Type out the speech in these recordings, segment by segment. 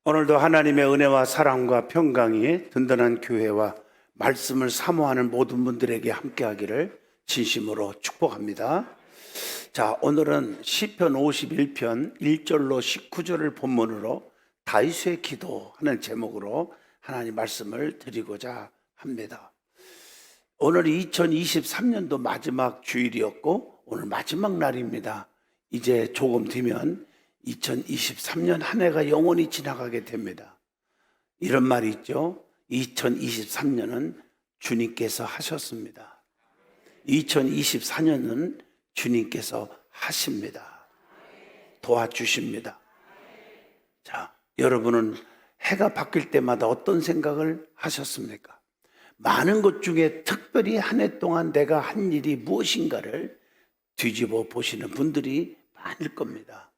오늘도 하나님의 은혜와 사랑과 평강이 든든한 교회와 말씀을 사모하는 모든 분들에게 함께하기를 진심으로 축복합니다. 자, 오늘은 시편 51편 1절로 19절을 본문으로 다윗의 기도하는 제목으로 하나님 말씀을 드리고자 합니다. 오늘 2023년도 마지막 주일이었고 오늘 마지막 날입니다. 이제 조금 뒤면 2023년 한 해가 영원히 지나가게 됩니다. 이런 말이 있죠. 2023년은 주님께서 하셨습니다. 2024년은 주님께서 하십니다. 도와주십니다. 자, 여러분은 해가 바뀔 때마다 어떤 생각을 하셨습니까? 많은 것 중에 특별히 한 해 동안 내가 한 일이 무엇인가를 뒤집어 보시는 분들이 많을 겁니다.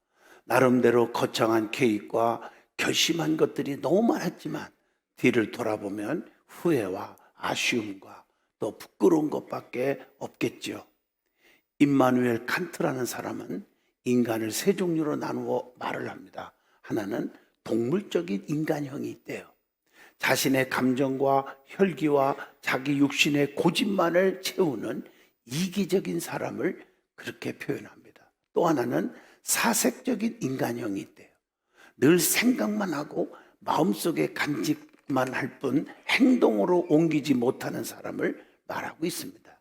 나름대로 거창한 계획과 결심한 것들이 너무 많았지만 뒤를 돌아보면 후회와 아쉬움과 또 부끄러운 것밖에 없겠죠. 임마누엘 칸트라는 사람은 인간을 세 종류로 나누어 말을 합니다. 하나는 동물적인 인간형이 있대요. 자신의 감정과 혈기와 자기 육신의 고집만을 채우는 이기적인 사람을 그렇게 표현합니다. 또 하나는 사색적인 인간형이 있대요. 늘 생각만 하고 마음속에 간직만 할 뿐 행동으로 옮기지 못하는 사람을 말하고 있습니다.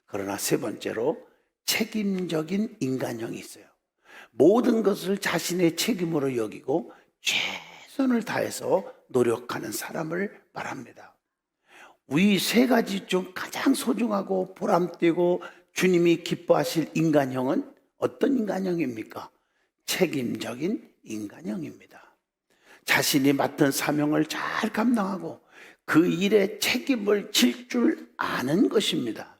그러나 세 번째로 책임적인 인간형이 있어요. 모든 것을 자신의 책임으로 여기고 최선을 다해서 노력하는 사람을 말합니다. 이 세 가지 중 가장 소중하고 보람되고 주님이 기뻐하실 인간형은 어떤 인간형입니까? 책임적인 인간형입니다. 자신이 맡은 사명을 잘 감당하고 그 일에 책임을 질 줄 아는 것입니다.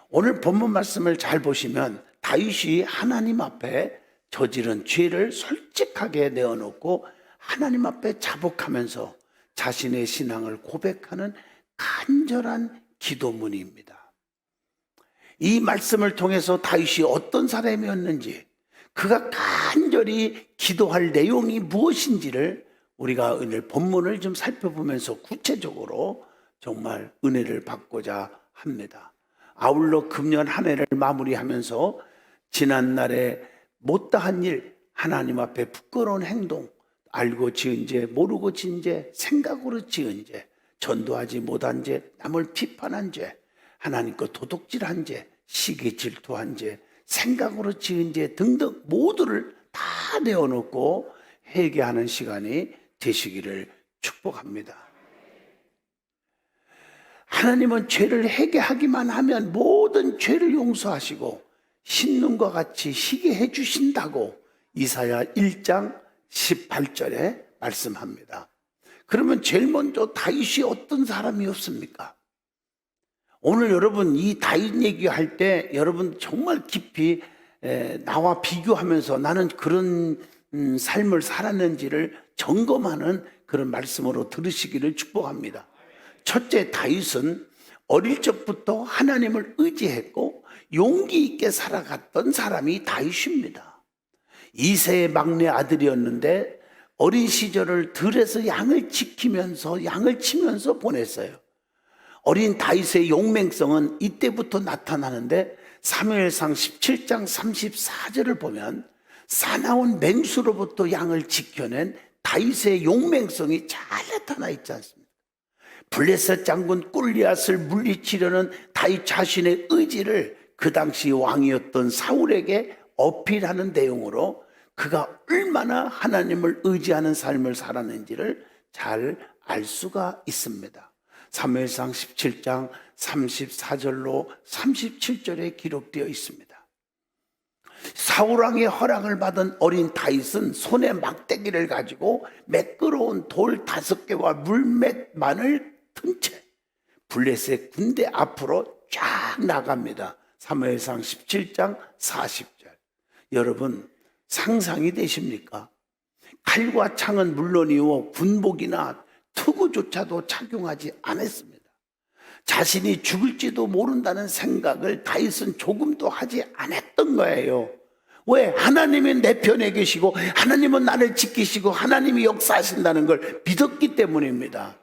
오늘 본문 말씀을 잘 보시면 다윗이 하나님 앞에 저지른 죄를 솔직하게 내어놓고 하나님 앞에 자복하면서 자신의 신앙을 고백하는 간절한 기도문입니다. 이 말씀을 통해서 다윗이 어떤 사람이었는지, 그가 간절히 기도할 내용이 무엇인지를 우리가 오늘 본문을 좀 살펴보면서 구체적으로 정말 은혜를 받고자 합니다. 아울러 금년 한 해를 마무리하면서 지난날에 못다한 일, 하나님 앞에 부끄러운 행동, 알고 지은 죄, 모르고 지은 죄, 생각으로 지은 죄, 전도하지 못한 죄, 남을 비판한 죄, 하나님과 도둑질한 죄, 시기 질투한 죄, 생각으로 지은 죄 등등 모두를 다 내어놓고 회개하는 시간이 되시기를 축복합니다. 하나님은 죄를 회개하기만 하면 모든 죄를 용서하시고 신눈과 같이 희게 해주신다고 이사야 1장 18절에 말씀합니다. 그러면 제일 먼저 다윗이 어떤 사람이었습니까? 오늘 여러분 이 다윗 얘기할 때 여러분 정말 깊이 나와 비교하면서 나는 그런 삶을 살았는지를 점검하는 그런 말씀으로 들으시기를 축복합니다. 첫째, 다윗은 어릴 적부터 하나님을 의지했고 용기 있게 살아갔던 사람이 다윗입니다. 이세의 막내 아들이었는데 어린 시절을 들에서 양을 지키면서 양을 치면서 보냈어요. 어린 다윗의 용맹성은 이때부터 나타나는데 사무엘상 17장 34절을 보면 사나운 맹수로부터 양을 지켜낸 다윗의 용맹성이 잘 나타나 있지 않습니까? 블레셋 장군 골리앗을 물리치려는 다윗 자신의 의지를 그 당시 왕이었던 사울에게 어필하는 내용으로 그가 얼마나 하나님을 의지하는 삶을 살았는지를 잘 알 수가 있습니다. 사무엘상 17장 34절로 37절에 기록되어 있습니다. 사울왕의 허락을 받은 어린 다윗은 손에 막대기를 가지고 매끄러운 돌 5개와 물맷만을 든 채 블레셋 군대 앞으로 쫙 나갑니다. 사무엘상 17장 40절. 여러분 상상이 되십니까? 칼과 창은 물론이요 군복이나 투구조차도 착용하지 않았습니다. 자신이 죽을지도 모른다는 생각을 다윗은 조금도 하지 않았던 거예요. 왜? 하나님이 내 편에 계시고 하나님은 나를 지키시고 하나님이 역사하신다는 걸 믿었기 때문입니다.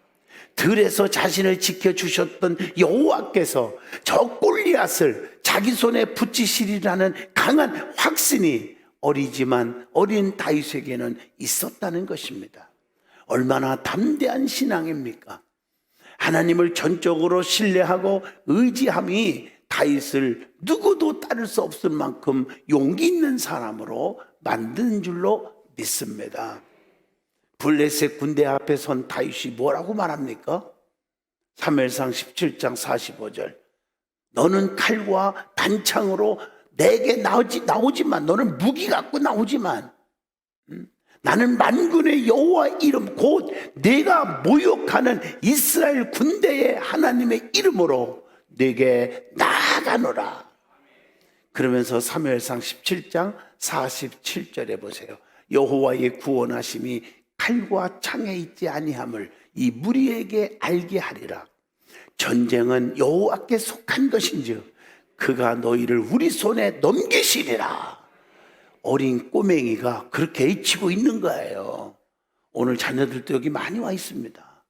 들에서 자신을 지켜주셨던 여호와께서 저 골리앗을 자기 손에 붙이시리라는 강한 확신이 어리지만 어린 다윗에게는 있었다는 것입니다. 얼마나 담대한 신앙입니까? 하나님을 전적으로 신뢰하고 의지함이 다윗을 누구도 따를 수 없을 만큼 용기 있는 사람으로 만든 줄로 믿습니다. 블레셋 군대 앞에 선 다윗이 뭐라고 말합니까? 사무엘상 17장 45절. 너는 칼과 단창으로 내게 나오지만, 너는 무기 갖고 나오지만, 나는 만군의 여호와 이름 곧 내가 모욕하는 이스라엘 군대의 하나님의 이름으로 내게 나아가노라. 그러면서 사무엘상 17장 47절에 보세요. 여호와의 구원하심이 칼과 창에 있지 아니함을 이 무리에게 알게 하리라. 전쟁은 여호와께 속한 것인즉 그가 너희를 우리 손에 넘기시리라. 어린 꼬맹이가 그렇게 외치고 있는 거예요. 오늘 자녀들도 여기 많이 와 있습니다.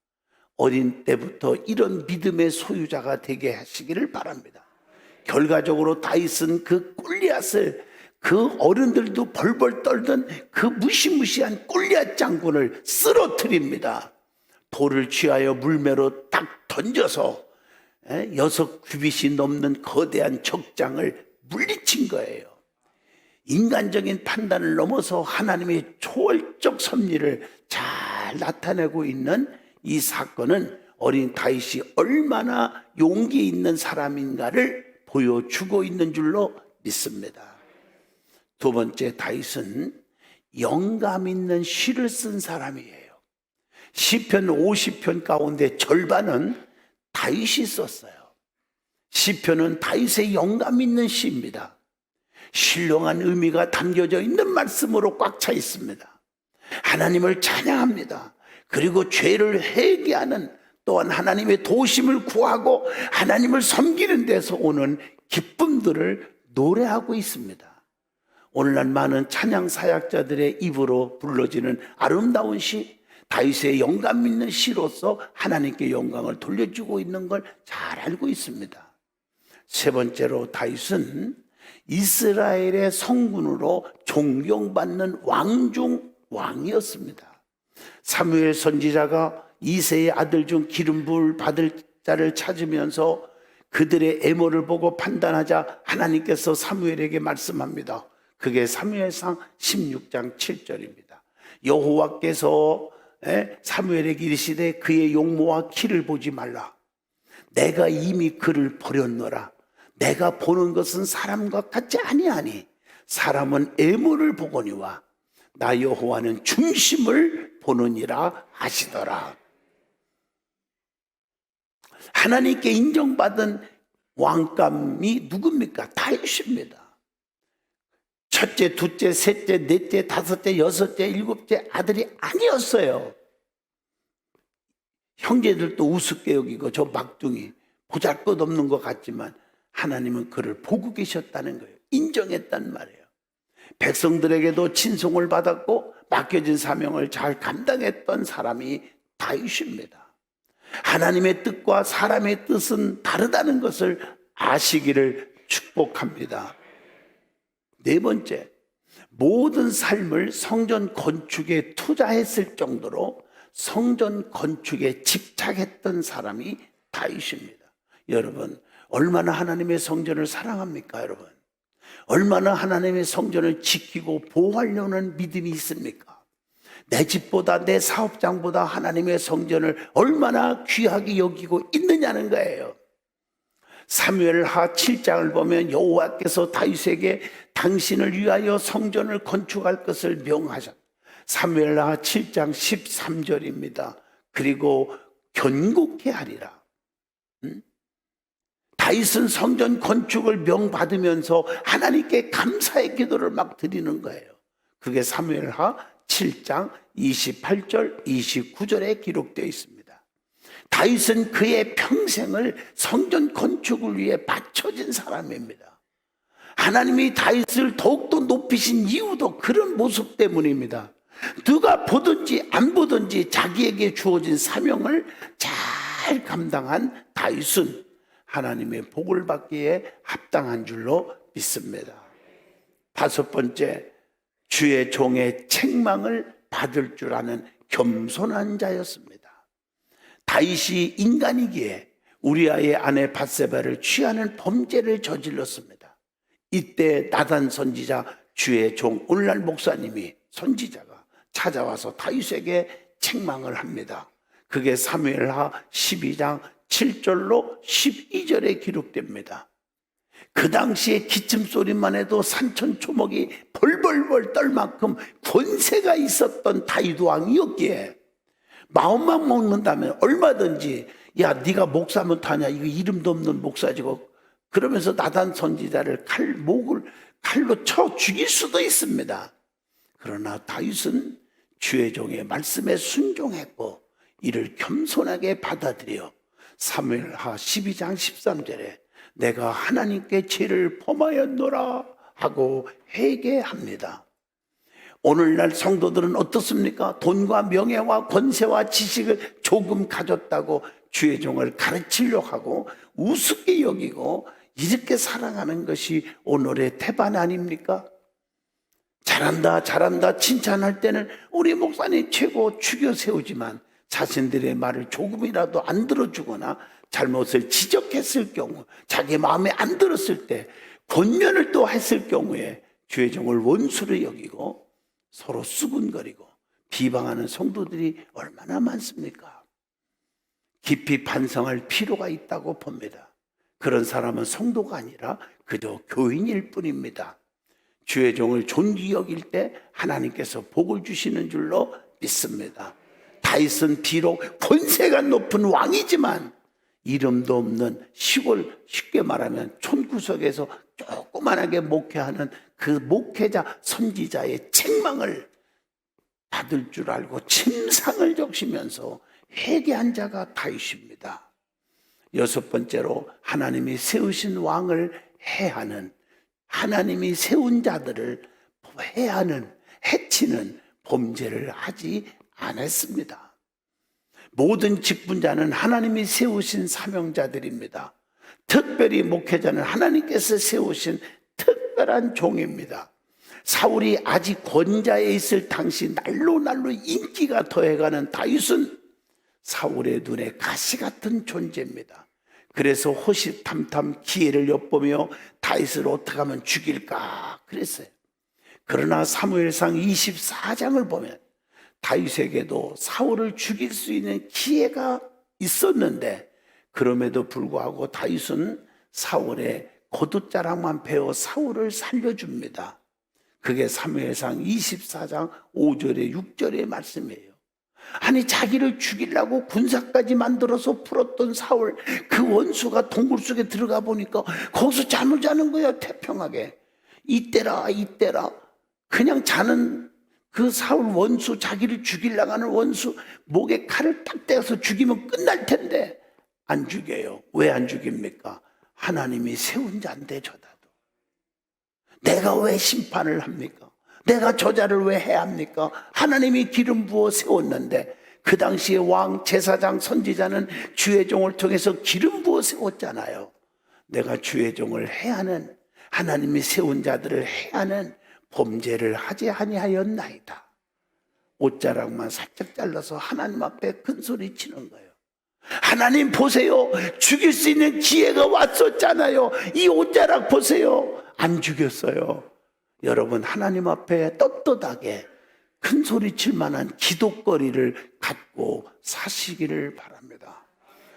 어린 때부터 이런 믿음의 소유자가 되게 하시기를 바랍니다. 결과적으로 다윗은 그 골리앗을, 그 어른들도 벌벌 떨던 그 무시무시한 골리앗 장군을 쓰러뜨립니다. 돌을 취하여 물매로 딱 던져서 6규빗이 넘는 거대한 적장을 물리친 거예요. 인간적인 판단을 넘어서 하나님의 초월적 섭리를 잘 나타내고 있는 이 사건은 어린 다윗이 얼마나 용기 있는 사람인가를 보여주고 있는 줄로 믿습니다. 두 번째, 다윗은 영감 있는 시를 쓴 사람이에요. 시편 50편 가운데 절반은 다윗이 썼어요. 시편은 다윗의 영감 있는 시입니다. 신령한 의미가 담겨져 있는 말씀으로 꽉 차 있습니다. 하나님을 찬양합니다. 그리고 죄를 회개하는, 또한 하나님의 도심을 구하고 하나님을 섬기는 데서 오는 기쁨들을 노래하고 있습니다. 오늘날 많은 찬양 사역자들의 입으로 불러지는 아름다운 시, 다윗의 영감 있는 시로서 하나님께 영광을 돌려주고 있는 걸 잘 알고 있습니다. 세 번째로, 다윗은 이스라엘의 성군으로 존경받는 왕 중 왕이었습니다. 사무엘 선지자가 이새의 아들 중 기름 부을 받을 자를 찾으면서 그들의 애모를 보고 판단하자 하나님께서 사무엘에게 말씀합니다. 그게 사무엘상 16장 7절입니다. 여호와께서 사무엘에게 이르시되 그의 용모와 키를 보지 말라. 내가 이미 그를 버렸노라. 내가 보는 것은 사람과 같지 아니하니 사람은 애모를 보거니와 나 여호와는 중심을 보느니라 하시더라. 하나님께 인정받은 왕감이 누굽니까? 다윗입니다. 첫째, 둘째, 셋째, 넷째, 다섯째, 여섯째, 일곱째 아들이 아니었어요. 형제들도 우습게 여기고 저 막둥이 보잘것없는 것 같지만 하나님은 그를 보고 계셨다는 거예요. 인정했단 말이에요. 백성들에게도 친송을 받았고 맡겨진 사명을 잘 감당했던 사람이 다윗입니다. 하나님의 뜻과 사람의 뜻은 다르다는 것을 아시기를 축복합니다. 네 번째, 모든 삶을 성전 건축에 투자했을 정도로 성전 건축에 집착했던 사람이 다윗입니다. 여러분, 얼마나 하나님의 성전을 사랑합니까, 여러분? 얼마나 하나님의 성전을 지키고 보호하려는 믿음이 있습니까? 내 집보다, 내 사업장보다 하나님의 성전을 얼마나 귀하게 여기고 있느냐는 거예요. 사무엘하 7장을 보면 여호와께서 다윗에게 당신을 위하여 성전을 건축할 것을 명하셨다. 사무엘하 7장 13절입니다. 그리고 견고케 하리라. 다윗은 성전 건축을 명받으면서 하나님께 감사의 기도를 막 드리는 거예요. 그게 사무엘하 7장 28절 29절에 기록되어 있습니다. 다윗은 그의 평생을 성전 건축을 위해 바쳐진 사람입니다. 하나님이 다윗을 더욱더 높이신 이유도 그런 모습 때문입니다. 누가 보든지 안 보든지 자기에게 주어진 사명을 잘 감당한 다윗은 하나님의 복을 받기에 합당한 줄로 믿습니다. 다섯 번째, 주의 종의 책망을 받을 줄 아는 겸손한 자였습니다. 다윗이 인간이기에 우리아의 아내 밧세바를 취하는 범죄를 저질렀습니다. 이때 나단 선지자, 주의 종 오늘날 목사님이 선지자가 찾아와서 다윗에게 책망을 합니다. 그게 사무엘하 12장 7절로 12절에 기록됩니다. 그 당시에 기침소리만 해도 산천초목이 벌벌벌 떨 만큼 권세가 있었던 다윗 왕이었기에 마음만 먹는다면 얼마든지 야 네가 목사면 타냐, 이거 이름도 없는 목사지고, 그러면서 나단 선지자를 목을 칼로 쳐 죽일 수도 있습니다. 그러나 다윗은 주의 종의 말씀에 순종했고 이를 겸손하게 받아들여 사무엘하 12장 13절에 내가 하나님께 죄를 범하였노라 하고 회개합니다. 오늘날 성도들은 어떻습니까? 돈과 명예와 권세와 지식을 조금 가졌다고 주의 종을 가르치려고 하고 우습게 여기고 이렇게 살아가는 것이 오늘의 태반 아닙니까? 잘한다 잘한다 칭찬할 때는 우리 목사님 최고 죽여 세우지만 자신들의 말을 조금이라도 안 들어주거나 잘못을 지적했을 경우, 자기 마음에 안 들었을 때 권면을 또 했을 경우에 주의 종을 원수로 여기고 서로 수군거리고 비방하는 성도들이 얼마나 많습니까? 깊이 반성할 필요가 있다고 봅니다. 그런 사람은 성도가 아니라 그저 교인일 뿐입니다. 주의 종을 존귀 여길 때 하나님께서 복을 주시는 줄로 믿습니다. 다윗은 비록 권세가 높은 왕이지만 이름도 없는 시골, 쉽게 말하면 촌구석에서 조그만하게 목회하는 그 목회자, 선지자의 책망을 받을 줄 알고 침상을 적시면서 회개한 자가 다윗입니다. 여섯 번째로 하나님이 세우신 왕을 해하는, 하나님이 세운 자들을 해하는, 해치는 범죄를 하지 않았습니다. 모든 직분자는 하나님이 세우신 사명자들입니다. 특별히 목회자는 하나님께서 세우신 특별한 종입니다. 사울이 아직 권자에 있을 당시 날로 인기가 더해가는 다윗은 사울의 눈에 가시 같은 존재입니다. 그래서 호시탐탐 기회를 엿보며 다윗을 어떻게 하면 죽일까 그랬어요. 그러나 사무엘상 24장을 보면 다윗에게도 사울을 죽일 수 있는 기회가 있었는데 그럼에도 불구하고 다윗은 사울의 거두자랑만 배워 사울을 살려줍니다. 그게 사무엘상 24장 5절에 6절의 말씀이에요. 아니 자기를 죽이려고 군사까지 만들어서 풀었던 사울, 그 원수가 동굴 속에 들어가 보니까 거기서 잠을 자는 거야. 태평하게 이때라 그냥 자는 그 사울 원수, 자기를 죽이려고 하는 원수 목에 칼을 딱 떼어서 죽이면 끝날 텐데 안 죽여요. 왜 안 죽입니까? 하나님이 세운 자인데 저다도 내가 왜 심판을 합니까? 내가 저자를 왜 해야 합니까? 하나님이 기름 부어 세웠는데 그 당시에 왕, 제사장, 선지자는 주의 종을 통해서 기름 부어 세웠잖아요. 내가 주의 종을 해야 하는, 하나님이 세운 자들을 해야 하는 범죄를 하지 아니하였나이다. 옷자락만 살짝 잘라서 하나님 앞에 큰 소리 치는 거예요. 하나님 보세요. 죽일 수 있는 기회가 왔었잖아요. 이 옷자락 보세요. 안 죽였어요. 여러분 하나님 앞에 떳떳하게 큰 소리 칠 만한 기도거리를 갖고 사시기를 바랍니다.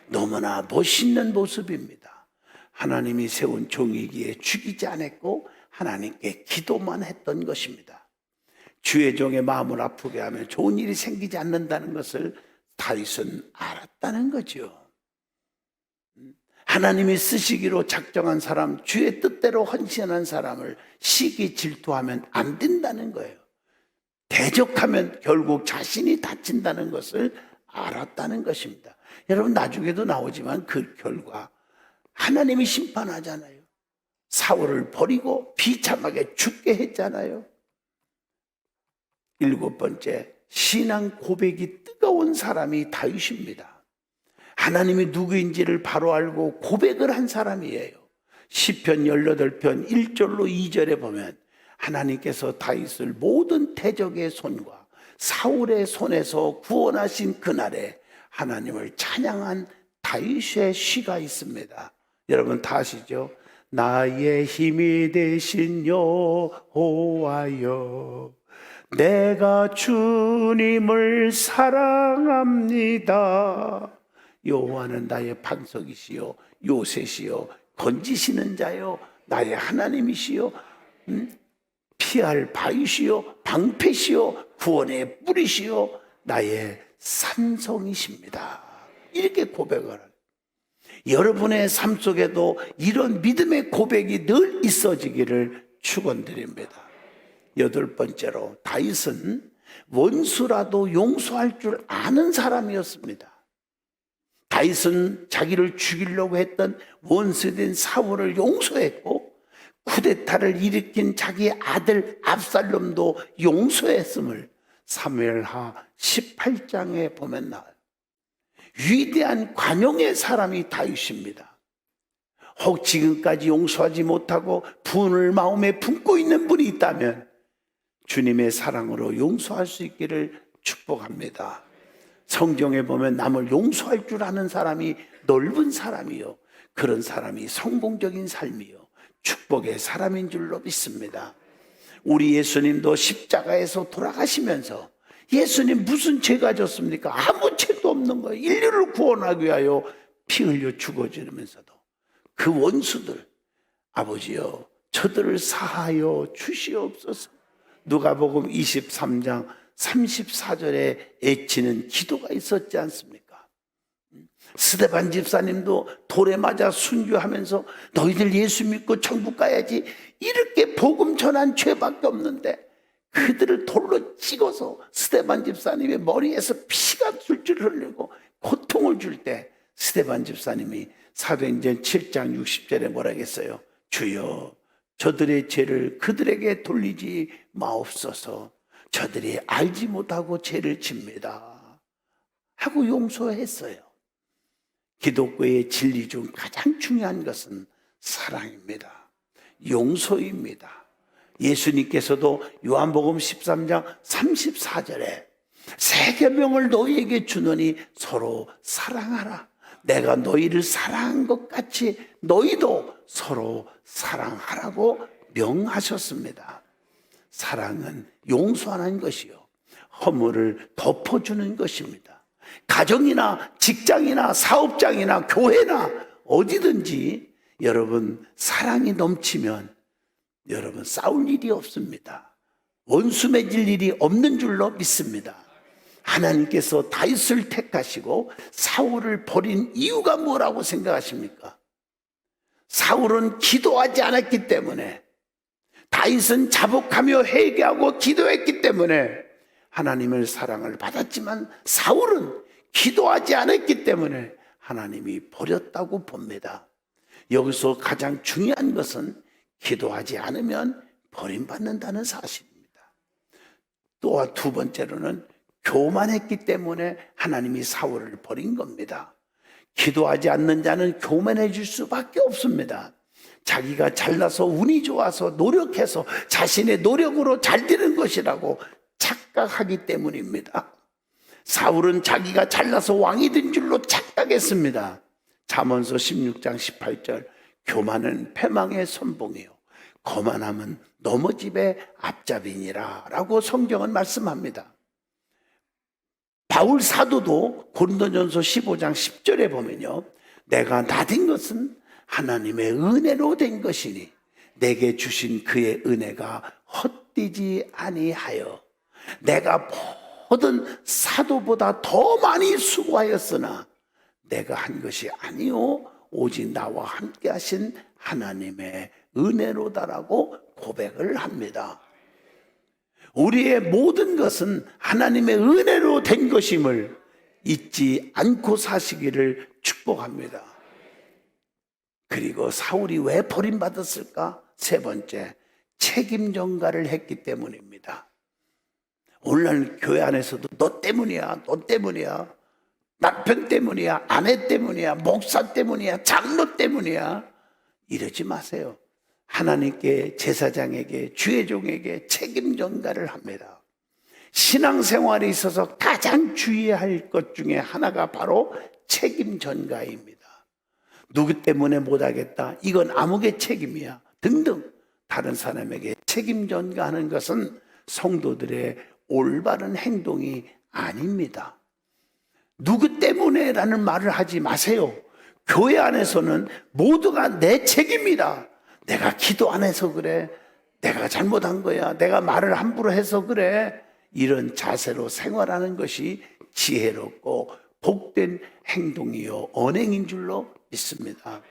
너무나 멋있는 모습입니다. 하나님이 세운 종이기에 죽이지 않았고 하나님께 기도만 했던 것입니다. 주의 종의 마음을 아프게 하면 좋은 일이 생기지 않는다는 것을 다윗은 알았다는 거죠. 하나님이 쓰시기로 작정한 사람, 주의 뜻대로 헌신한 사람을 시기 질투하면 안 된다는 거예요. 대적하면 결국 자신이 다친다는 것을 알았다는 것입니다. 여러분 나중에도 나오지만 그 결과 하나님이 심판하잖아요. 사울을 버리고 비참하게 죽게 했잖아요. 7번째, 신앙 고백이 뜨거운 사람이 다윗입니다. 하나님이 누구인지를 바로 알고 고백을 한 사람이에요. 시편 18편 1절로 2절에 보면 하나님께서 다윗을 모든 대적의 손과 사울의 손에서 구원하신 그날에 하나님을 찬양한 다윗의 시가 있습니다. 여러분 다 아시죠? 나의 힘이 되신 여호와여, 내가 주님을 사랑합니다. 여호와는 나의 반석이시요 요새시요 건지시는 자요 나의 하나님이시요 피할 바위시요 방패시요 구원의 뿌리시요 나의 산성이십니다. 이렇게 고백을 합니다. 여러분의 삶 속에도 이런 믿음의 고백이 늘 있어지기를 축원드립니다. 8번째로, 다윗은 원수라도 용서할 줄 아는 사람이었습니다. 다윗은 자기를 죽이려고 했던 원수된 사울을 용서했고 쿠데타를 일으킨 자기 아들 압살롬도 용서했음을 사무엘하 18장에 보면 나와요. 위대한 관용의 사람이 다윗입니다. 혹 지금까지 용서하지 못하고 분을 마음에 품고 있는 분이 있다면 주님의 사랑으로 용서할 수 있기를 축복합니다. 성경에 보면 남을 용서할 줄 아는 사람이 넓은 사람이요, 그런 사람이 성공적인 삶이요 축복의 사람인 줄로 믿습니다. 우리 예수님도 십자가에서 돌아가시면서 예수님 무슨 죄가 졌습니까? 아무 죄도 없는 거예요. 인류를 구원하기 위하여 피 흘려 죽어지면서도 그 원수들, 아버지여 저들을 사하여 주시옵소서. 누가복음 23장 34절에 애치는 기도가 있었지 않습니까? 스데반 집사님도 돌에 맞아 순교하면서 너희들 예수 믿고 천국 가야지 이렇게 복음 전한 죄밖에 없는데 그들을 돌로 찍어서 스데반 집사님의 머리에서 피가 줄줄 흘리고 고통을 줄 때 스데반 집사님이 사도행전 7장 60절에 뭐라 했어요? 주여 저들의 죄를 그들에게 돌리지 마옵소서. 저들이 알지 못하고 죄를 집니다 하고 용서했어요. 기독교의 진리 중 가장 중요한 것은 사랑입니다. 용서입니다. 예수님께서도 요한복음 13장 34절에 새 계명을 너희에게 주노니 서로 사랑하라. 내가 너희를 사랑한 것 같이 너희도 서로 사랑하라고 명하셨습니다. 사랑은 용서하는 것이요 허물을 덮어주는 것입니다. 가정이나 직장이나 사업장이나 교회나 어디든지 여러분 사랑이 넘치면 여러분 싸울 일이 없습니다. 원수 맺을 일이 없는 줄로 믿습니다. 하나님께서 다윗을 택하시고 사울을 버린 이유가 뭐라고 생각하십니까? 사울은 기도하지 않았기 때문에, 다윗은 자복하며 회개하고 기도했기 때문에 하나님의 사랑을 받았지만 사울은 기도하지 않았기 때문에 하나님이 버렸다고 봅니다. 여기서 가장 중요한 것은 기도하지 않으면 버림받는다는 사실입니다. 또한 2번째로는 교만했기 때문에 하나님이 사울을 버린 겁니다. 기도하지 않는 자는 교만해질 수밖에 없습니다. 자기가 잘나서 운이 좋아서 노력해서 자신의 노력으로 잘 되는 것이라고 착각하기 때문입니다. 사울은 자기가 잘나서 왕이 된 줄로 착각했습니다. 잠언서 16장 18절 교만은 패망의 선봉이요 거만함은 넘어집의 앞잡이니라 라고 성경은 말씀합니다. 바울 사도도 고린도전서 15장 10절에 보면요, 내가 나된 것은 하나님의 은혜로 된 것이니 내게 주신 그의 은혜가 헛되지 아니하여 내가 모든 사도보다 더 많이 수고하였으나 내가 한 것이 아니요 오직 나와 함께 하신 하나님의 은혜로다라고 고백을 합니다. 우리의 모든 것은 하나님의 은혜로 된 것임을 잊지 않고 사시기를 축복합니다. 그리고 사울이 왜 버림받았을까? 세 번째, 책임 전가를 했기 때문입니다. 오늘날 교회 안에서도 너 때문이야, 너 때문이야, 남편 때문이야, 아내 때문이야, 목사 때문이야, 장로 때문이야, 이러지 마세요. 하나님께, 제사장에게, 주의 종에게 책임 전가를 합니다. 신앙생활에 있어서 가장 주의해야 할 것 중에 하나가 바로 책임 전가입니다. 누구 때문에 못하겠다, 이건 아무개 책임이야 등등 다른 사람에게 책임 전가하는 것은 성도들의 올바른 행동이 아닙니다. 누구 때문에 라는 말을 하지 마세요. 교회 안에서는 모두가 내 책임이다, 내가 기도 안 해서 그래, 내가 잘못한 거야, 내가 말을 함부로 해서 그래, 이런 자세로 생활하는 것이 지혜롭고 복된 행동이요 언행인 줄로 믿습니다.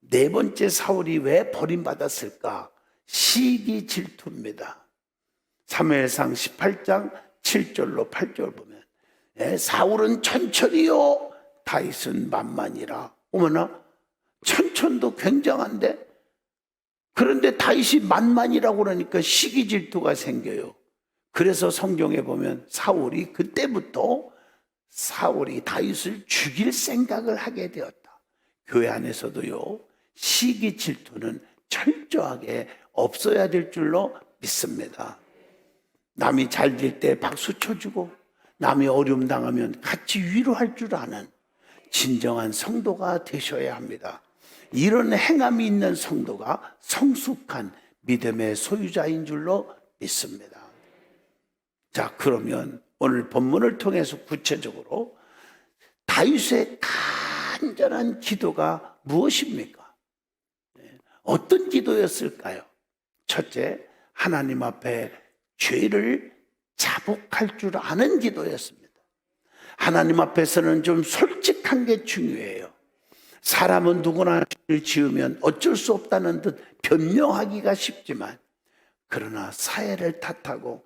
네 번째, 사울이 왜 버림받았을까? 시기 질투입니다. 사무엘상 18장 7절로 8절 보면 사울은 천천히요 다윗은 만만이라. 어머나, 천천도 굉장한데, 그런데 다윗이 만만이라고 그러니까 시기 질투가 생겨요. 그래서 성경에 보면 사울이 그때부터 사울이 다윗을 죽일 생각을 하게 되었다. 교회 안에서도요, 시기 질투는 철저하게 없어야 될 줄로 믿습니다. 남이 잘 될 때 박수 쳐주고 남이 어려움 당하면 같이 위로할 줄 아는 진정한 성도가 되셔야 합니다. 이런 행함이 있는 성도가 성숙한 믿음의 소유자인 줄로 믿습니다. 자, 그러면 오늘 본문을 통해서 구체적으로 다윗의 간절한 기도가 무엇입니까? 어떤 기도였을까요? 첫째, 하나님 앞에 죄를 자복할 줄 아는 기도였습니다. 하나님 앞에서는 좀 솔직한 게 중요해요. 사람은 누구나 죄를 지으면 어쩔 수 없다는 듯 변명하기가 쉽지만, 그러나 사회를 탓하고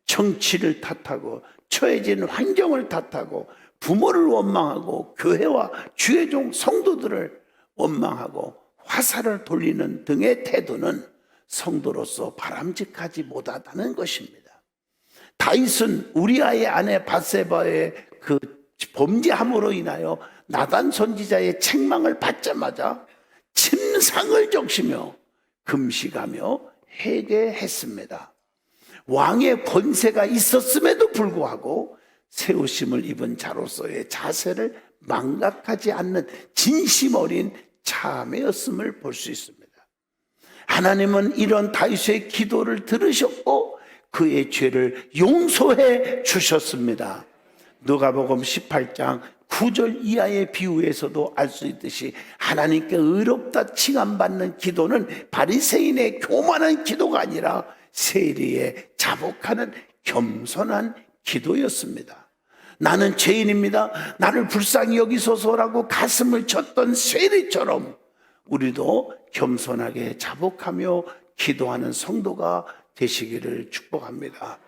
정치를 탓하고 처해진 환경을 탓하고 부모를 원망하고 교회와 주의 종 성도들을 원망하고 화살을 돌리는 등의 태도는 성도로서 바람직하지 못하다는 것입니다. 다윗은 우리아의 아내 밧세바의 그 범죄함으로 인하여 나단 선지자의 책망을 받자마자 침상을 적시며 금식하며 회개했습니다. 왕의 권세가 있었음에도 불구하고 세우심을 입은 자로서의 자세를 망각하지 않는 진심 어린 참회였음을 볼 수 있습니다. 하나님은 이런 다윗의 기도를 들으셨고 그의 죄를 용서해 주셨습니다. 누가복음 18장 9절 이하의 비유에서도 알 수 있듯이 하나님께 의롭다 칭함받는 기도는 바리새인의 교만한 기도가 아니라 세리에 자복하는 겸손한 기도였습니다. 나는 죄인입니다, 나를 불쌍히 여기소서라고 가슴을 쳤던 세리처럼 우리도 겸손하게 자복하며 기도하는 성도가 되시기를 축복합니다.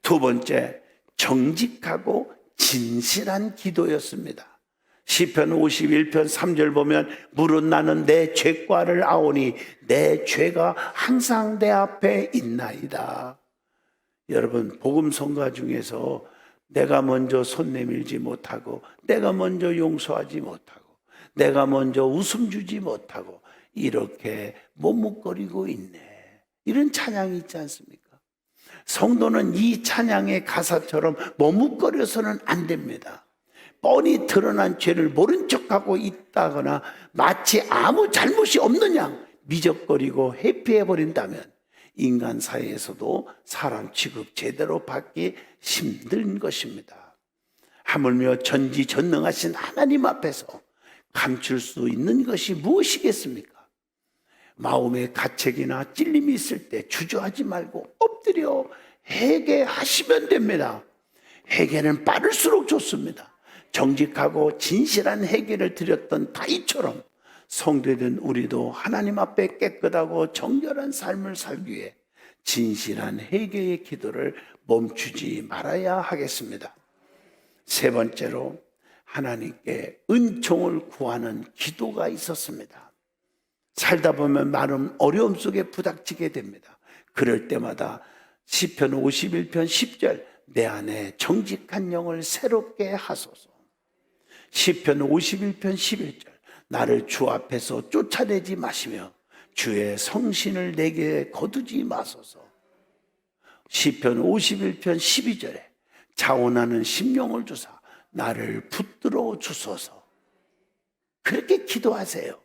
두 번째, 정직하고 진실한 기도였습니다. 시편 51편 3절 보면 물은 나는 내 죄과를 아오니 내 죄가 항상 내 앞에 있나이다. 여러분, 복음 성가 중에서 내가 먼저 손 내밀지 못하고 내가 먼저 용서하지 못하고 내가 먼저 웃음 주지 못하고 이렇게 머뭇거리고 있네, 이런 찬양이 있지 않습니까? 성도는 이 찬양의 가사처럼 머뭇거려서는 안 됩니다. 뻔히 드러난 죄를 모른 척하고 있다거나 마치 아무 잘못이 없는 양 미적거리고 회피해버린다면 인간 사이에서도 사람 취급 제대로 받기 힘든 것입니다. 하물며 전지전능하신 하나님 앞에서 감출 수 있는 것이 무엇이겠습니까? 마음에 가책이나 찔림이 있을 때 주저하지 말고 엎드려 회개하시면 됩니다. 회개는 빠를수록 좋습니다. 정직하고 진실한 회개를 드렸던 다윗처럼 성도된 우리도 하나님 앞에 깨끗하고 정결한 삶을 살기 위해 진실한 회개의 기도를 멈추지 말아야 하겠습니다. 세 번째로, 하나님께 은총을 구하는 기도가 있었습니다. 살다 보면 많은 어려움 속에 부닥치게 됩니다. 그럴 때마다 시편 51편 10절 내 안에 정직한 영을 새롭게 하소서. 시편 51편 11절 나를 주 앞에서 쫓아내지 마시며 주의 성신을 내게 거두지 마소서. 시편 51편 12절에 자원하는 심령을 주사 나를 붙들어 주소서. 그렇게 기도하세요.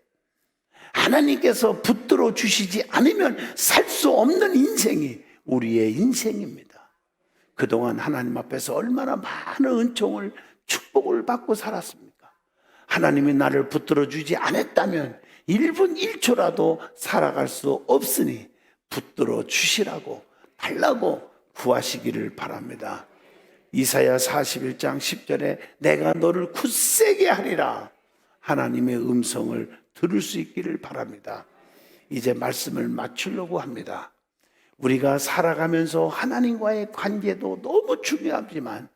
하나님께서 붙들어 주시지 않으면 살 수 없는 인생이 우리의 인생입니다. 그동안 하나님 앞에서 얼마나 많은 은총을 축복을 받고 살았습니까? 하나님이 나를 붙들어 주지 않았다면 1분 1초라도 살아갈 수 없으니 붙들어 주시라고 달라고 구하시기를 바랍니다. 이사야 41장 10절에 내가 너를 굳세게 하리라. 하나님의 음성을 들을 수 있기를 바랍니다. 이제 말씀을 마치려고 합니다. 우리가 살아가면서 하나님과의 관계도 너무 중요하지만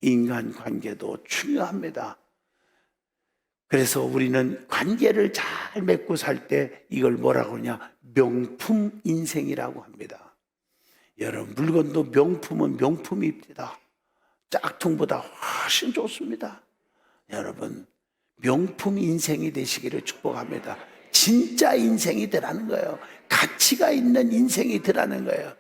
인간 관계도 중요합니다. 그래서 우리는 관계를 잘 맺고 살 때 이걸 뭐라고 하냐? 명품 인생이라고 합니다. 여러분, 물건도 명품은 명품입니다. 짝퉁보다 훨씬 좋습니다. 여러분, 명품 인생이 되시기를 축복합니다. 진짜 인생이 되라는 거예요. 가치가 있는 인생이 되라는 거예요.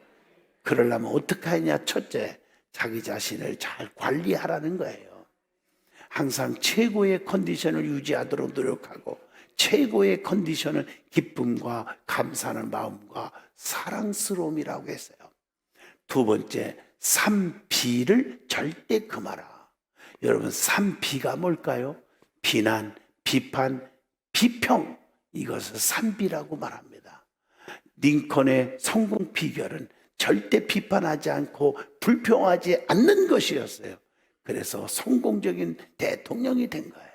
그러려면 어떻게 하냐? 첫째, 자기 자신을 잘 관리하라는 거예요. 항상 최고의 컨디션을 유지하도록 노력하고 최고의 컨디션은 기쁨과 감사하는 마음과 사랑스러움이라고 했어요. 두 번째, 3B를 절대 금하라. 여러분, 3B가 뭘까요? 비난, 비판, 비평. 이것을 3B라고 말합니다. 링컨의 성공 비결은 절대 비판하지 않고 불평하지 않는 것이었어요. 그래서 성공적인 대통령이 된 거예요.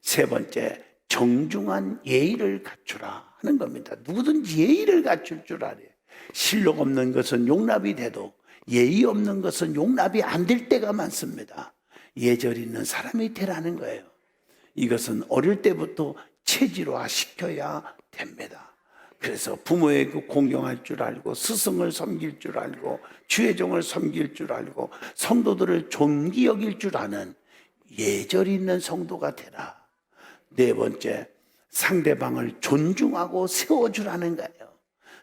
세 번째, 정중한 예의를 갖추라 하는 겁니다. 누구든지 예의를 갖출 줄 알아요. 실력 없는 것은 용납이 돼도 예의 없는 것은 용납이 안 될 때가 많습니다. 예절 있는 사람이 되라는 거예요. 이것은 어릴 때부터 체질화 시켜야 됩니다. 그래서 부모에게 공경할 줄 알고 스승을 섬길 줄 알고 주의종을 섬길 줄 알고 성도들을 존귀 여길 줄 아는 예절 있는 성도가 되라. 네 번째, 상대방을 존중하고 세워주라는 거예요.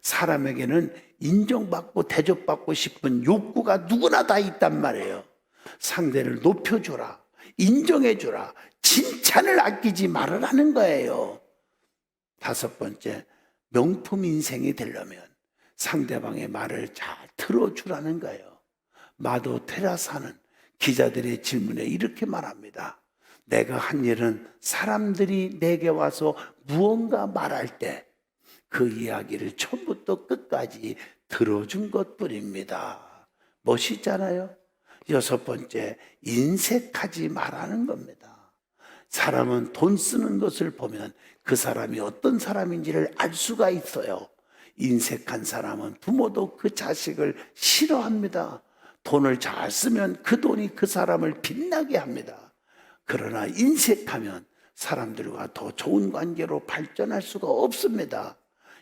사람에게는 인정받고 대접받고 싶은 욕구가 누구나 다 있단 말이에요. 상대를 높여주라, 인정해주라, 칭찬을 아끼지 말으라는 거예요. 다섯 번째, 명품 인생이 되려면 상대방의 말을 잘 들어주라는 거예요. 마더 테라사는 기자들의 질문에 이렇게 말합니다. 내가 한 일은 사람들이 내게 와서 무언가 말할 때 그 이야기를 처음부터 끝까지 들어준 것뿐입니다. 멋있잖아요. 여섯 번째, 인색하지 말라는 겁니다. 사람은 돈 쓰는 것을 보면 그 사람이 어떤 사람인지를 알 수가 있어요. 인색한 사람은 부모도 그 자식을 싫어합니다. 돈을 잘 쓰면 그 돈이 그 사람을 빛나게 합니다. 그러나 인색하면 사람들과 더 좋은 관계로 발전할 수가 없습니다.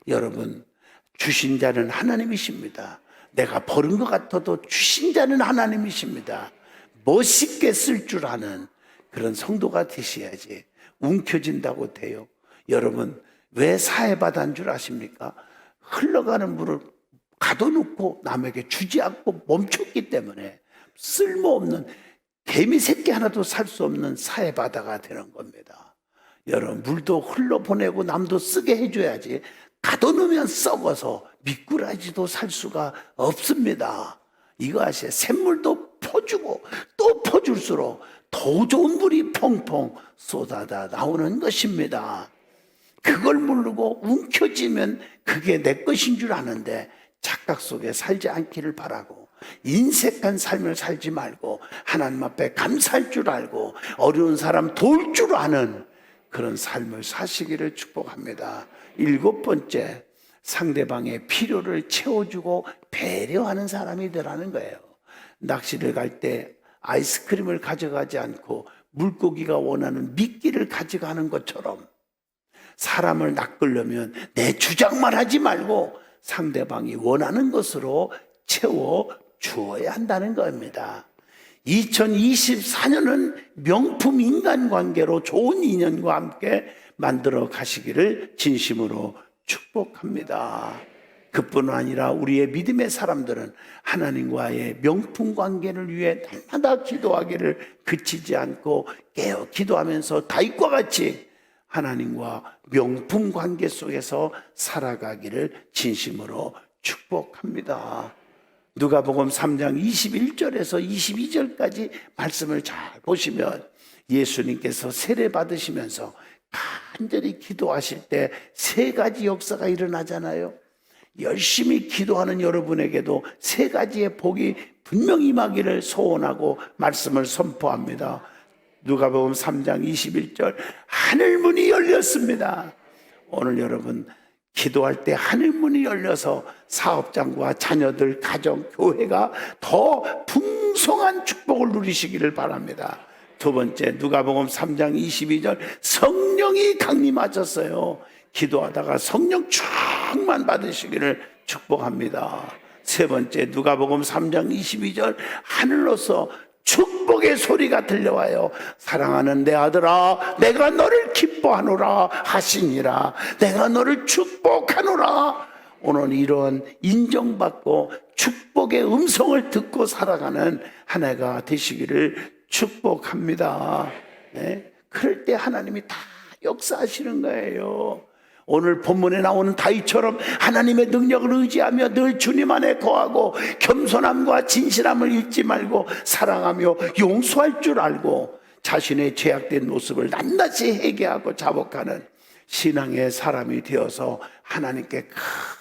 여러분, 주신 자는 하나님이십니다. 내가 버린 것 같아도 주신 자는 하나님이십니다. 멋있게 쓸 줄 아는 그런 성도가 되셔야지 움켜진다고 돼요. 여러분, 왜 사해바다인 줄 아십니까? 흘러가는 물을 가둬놓고 남에게 주지 않고 멈췄기 때문에 쓸모없는 개미 새끼 하나도 살 수 없는 사해바다가 되는 겁니다. 여러분, 물도 흘러보내고 남도 쓰게 해줘야지 가둬놓으면 썩어서 미꾸라지도 살 수가 없습니다. 이거 아세요? 샘물도 퍼주고 또 퍼줄수록 더 좋은 물이 펑펑 쏟아다 나오는 것입니다. 그걸 모르고 움켜쥐면 그게 내 것인 줄 아는데 착각 속에 살지 않기를 바라고, 인색한 삶을 살지 말고 하나님 앞에 감사할 줄 알고 어려운 사람 도울 줄 아는 그런 삶을 사시기를 축복합니다. 일곱 번째, 상대방의 필요를 채워주고 배려하는 사람이 되라는 거예요. 낚시를 갈 때 아이스크림을 가져가지 않고 물고기가 원하는 미끼를 가져가는 것처럼 사람을 낚으려면 내 주장만 하지 말고 상대방이 원하는 것으로 채워 주어야 한다는 겁니다. 2024년은 명품 인간관계로 좋은 인연과 함께 만들어 가시기를 진심으로 축복합니다. 그뿐 아니라 우리의 믿음의 사람들은 하나님과의 명품 관계를 위해 날마다 기도하기를 그치지 않고 깨어 기도하면서 다윗과 같이 하나님과 명품 관계 속에서 살아가기를 진심으로 축복합니다. 누가복음 3장 21절에서 22절까지 말씀을 잘 보시면 예수님께서 세례 받으시면서 간절히 기도하실 때 세 가지 역사가 일어나잖아요. 열심히 기도하는 여러분에게도 세 가지의 복이 분명히 임하기를 소원하고 말씀을 선포합니다. 누가복음 3장 21절, 하늘문이 열렸습니다. 오늘 여러분 기도할 때 하늘문이 열려서 사업장과 자녀들, 가정, 교회가 더 풍성한 축복을 누리시기를 바랍니다. 두 번째, 누가복음 3장 22절, 성령이 강림하셨어요. 기도하다가 성령 충만 받으시기를 축복합니다. 세 번째, 누가복음 3장 22절, 하늘로서 축복의 소리가 들려와요. 사랑하는 내 아들아, 내가 너를 기뻐하노라 하시니라. 내가 너를 축복하노라. 오늘 이런 인정받고 축복의 음성을 듣고 살아가는 한 해가 되시기를 축복합니다. 네? 그럴 때 하나님이 다 역사하시는 거예요. 오늘 본문에 나오는 다윗처럼 하나님의 능력을 의지하며 늘 주님 안에 거하고 겸손함과 진실함을 잊지 말고 사랑하며 용서할 줄 알고 자신의 죄악된 모습을 낱낱이 회개하고 자복하는 신앙의 사람이 되어서 하나님께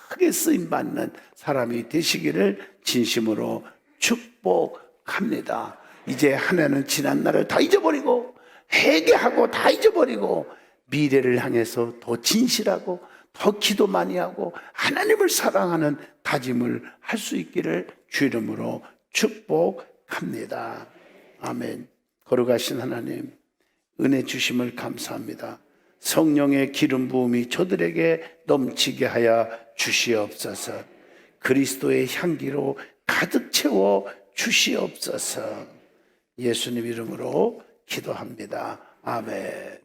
크게 쓰임받는 사람이 되시기를 진심으로 축복합니다. 이제 한 해는 지난 날을 다 잊어버리고 회개하고 다 잊어버리고 미래를 향해서 더 진실하고 더 기도 많이 하고 하나님을 사랑하는 다짐을 할 수 있기를 주 이름으로 축복합니다. 아멘. 거룩하신 하나님, 은혜 주심을 감사합니다. 성령의 기름 부음이 저들에게 넘치게 하여 주시옵소서. 그리스도의 향기로 가득 채워 주시옵소서. 예수님 이름으로 기도합니다. 아멘.